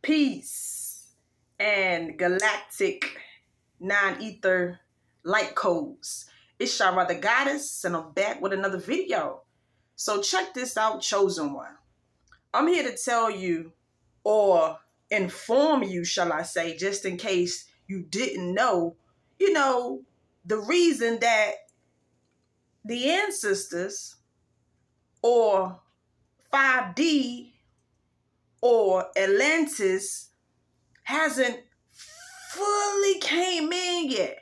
Peace and Galactic non-ether light codes. It's Shara the Goddess, and I'm back with another video. So check this out, chosen one. I'm here to tell you, or inform you, shall I say, just in case you didn't know, the reason that the ancestors or 5D or Atlantis hasn't fully came in yet.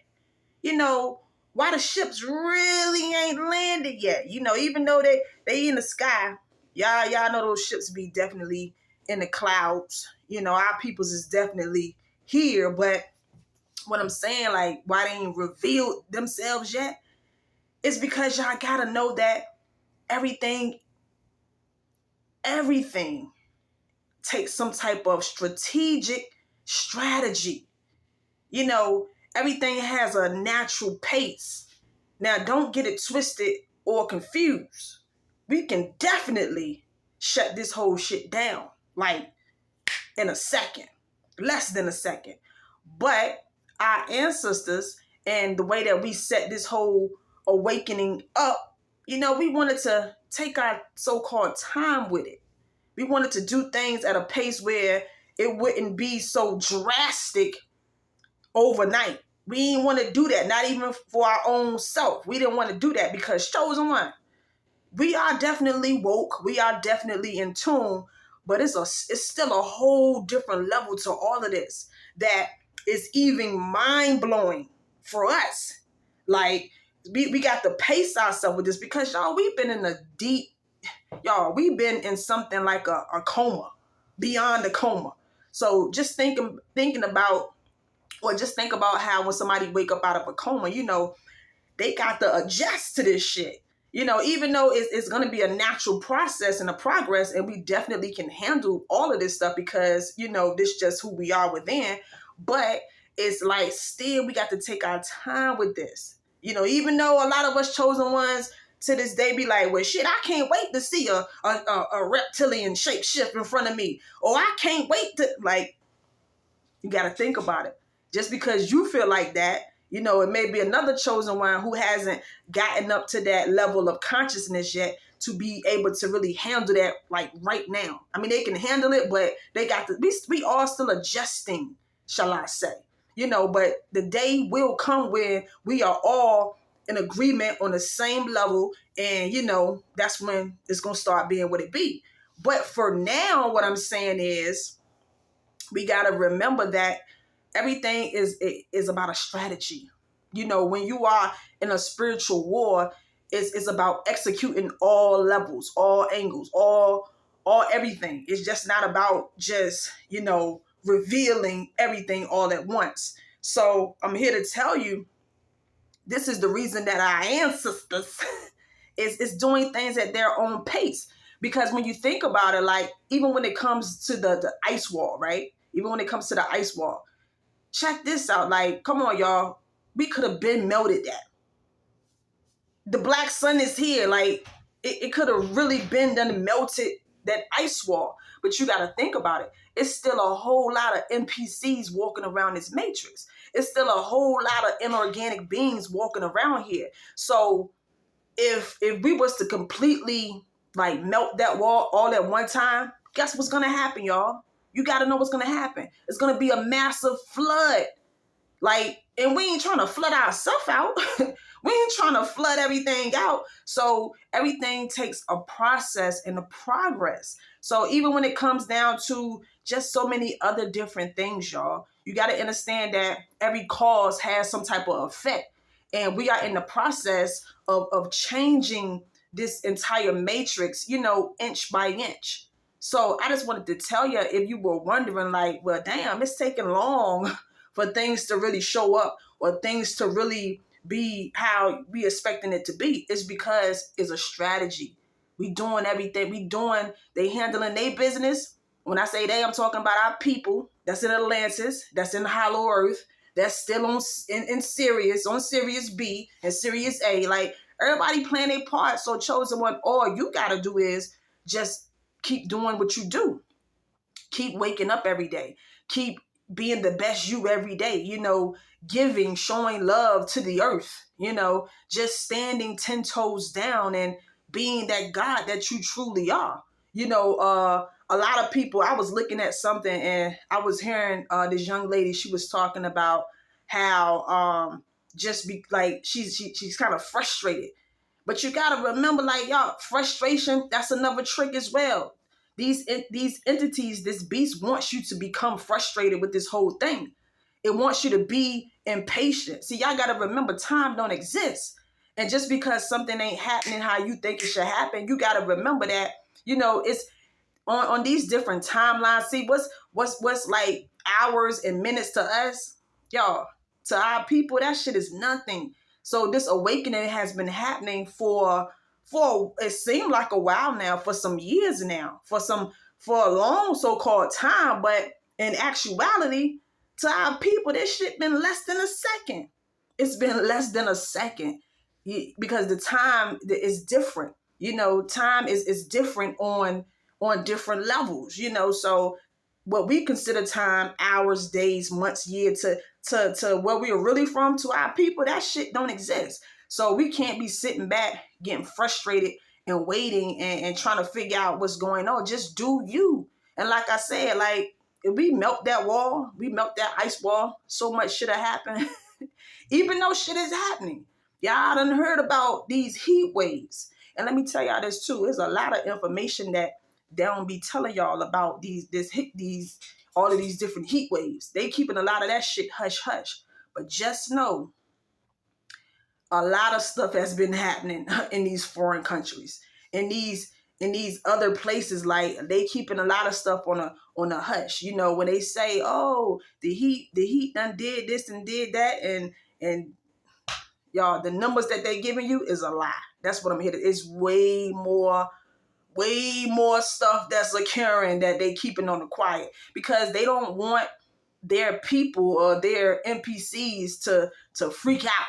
Why the ships really ain't landed yet. Even though they in the sky, y'all know those ships be definitely in the clouds. Our peoples is definitely here, but what I'm saying, like, why they ain't revealed themselves yet, is because y'all gotta know that everything takes some type of strategy. Everything has a natural pace. Now, don't get it twisted or confused. We can definitely shut this whole shit down, like, in a second, less than a second. But our ancestors and the way that we set this whole awakening up, we wanted to take our so-called time with it. We wanted to do things at a pace where it wouldn't be so drastic overnight. We didn't want to do that, not even for our own self. We didn't want to do that because, chosen one, we are definitely woke. We are definitely in tune, but it's still a whole different level to all of this that is even mind-blowing for us. Like, we got to pace ourselves with this because, y'all, we've been in something like a coma, beyond a coma. So just thinking about, or just think about how when somebody wake up out of a coma, they got to adjust to this shit. Even though it's going to be a natural process and a progress, and we definitely can handle all of this stuff because, this is just who we are within. But it's like, still, we got to take our time with this. Even though a lot of us chosen ones to this day be like, well, shit, I can't wait to see a reptilian shape shift in front of me. Or I can't wait to, like, you got to think about it. Just because you feel like that, it may be another chosen one who hasn't gotten up to that level of consciousness yet to be able to really handle that, like, right now. I mean, they can handle it, but they got to, we all still adjusting, shall I say. But the day will come when we are all in agreement on the same level, and, that's when it's going to start being what it be. But for now, what I'm saying is we got to remember that everything is about a strategy. When you are in a spiritual war, it's about executing all levels, all angles, all everything. It's just not about just, revealing everything all at once. So I'm here to tell you, this is the reason that our ancestors is doing things at their own pace. Because when you think about it, like, even when it comes to the ice wall, right? Even when it comes to the ice wall, check this out. Like, come on, y'all. We could have been melted that. The black sun is here. Like, it could have really been done melted that ice wall. But you got to think about it. It's still a whole lot of NPCs walking around this matrix. It's still a whole lot of inorganic beings walking around here. So if we was to completely, like, melt that wall all at one time, guess what's going to happen, y'all? You got to know what's going to happen. It's going to be a massive flood. Like, and we ain't trying to flood ourselves out. We ain't trying to flood everything out. So everything takes a process and a progress. So even when it comes down to just so many other different things, y'all, you got to understand that every cause has some type of effect. And we are in the process of changing this entire matrix, inch by inch. So I just wanted to tell you, if you were wondering, like, well, damn, it's taking long for things to really show up or things to really be how we expecting it to be, it's because it's a strategy. We doing everything. They handling their business. When I say they, I'm talking about our people that's in Atlantis, that's in Hollow Earth, that's still in Sirius, on Sirius B and Sirius A. Like, everybody playing their part. So chosen one, all you got to do is just keep doing what you do. Keep waking up every day. Keep being the best you every day, giving, showing love to the earth, just standing 10 toes down and being that God that you truly are. A lot of people, I was looking at something and I was hearing this young lady, she was talking about how just be like, she's kind of frustrated. But you got to remember, like, y'all, frustration, that's another trick as well. These entities, this beast wants you to become frustrated with this whole thing. It wants you to be impatient. See, y'all got to remember, time don't exist. And just because something ain't happening how you think it should happen, you got to remember that, it's on these different timelines. See, what's like hours and minutes to us, y'all, to our people, that shit is nothing. So this awakening has been happening for it seemed like a while now, for some years now, for a long so-called time. But in actuality, to our people, this shit been less than a second. It's been less than a second, because the time is different. Time is different on different levels. So what we consider time, hours, days, months, year, to where we are really from, to our people, that shit don't exist. So we can't be sitting back getting frustrated and waiting and trying to figure out what's going on. Just do you. And like I said, like, if we melt that wall, we melt that ice wall, so much shit have happened. Even though shit is happening. Y'all done heard about these heat waves. And let me tell y'all this too. There's a lot of information that they don't be telling y'all about all of these different heat waves. They keeping a lot of that shit hush hush. But just know, a lot of stuff has been happening in these foreign countries, in these other places. Like, they keeping a lot of stuff on a hush. When they say, oh, the heat done did this and did that, and y'all, the numbers that they giving you is a lie. That's what I'm hitting. It's way more stuff that's occurring that they keeping on the quiet, because they don't want their people or their NPCs to freak out.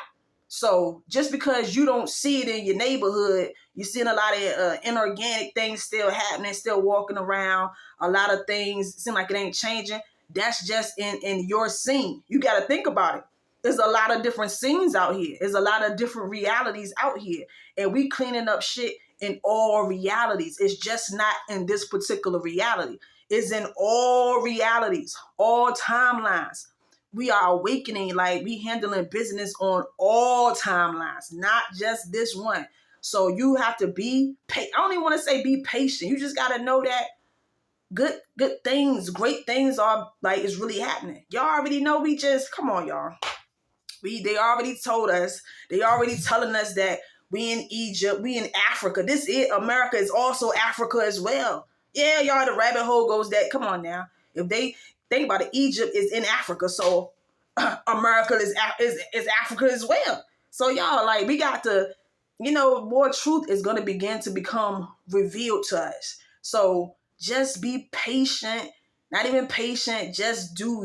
So just because you don't see it in your neighborhood, you're seeing a lot of inorganic things still happening, still walking around. A lot of things seem like it ain't changing. That's just in your scene. You got to think about it. There's a lot of different scenes out here. There's a lot of different realities out here. And we cleaning up shit in all realities. It's just not in this particular reality. It's in all realities, all timelines. We are awakening, like, we handling business on all timelines, not just this one. So you have to be I don't even want to say be patient. You just got to know that good things, great things are, like, it's really happening. Y'all already know. Come on, y'all. They already told us. They already telling us that we in Egypt, we in Africa. America is also Africa as well. Yeah, y'all, the rabbit hole goes that. Come on now. If they think about it, Egypt is in Africa, so America is Africa as well. So y'all, like, we got to, more truth is going to begin to become revealed to us. So just be patient. Not even patient, just do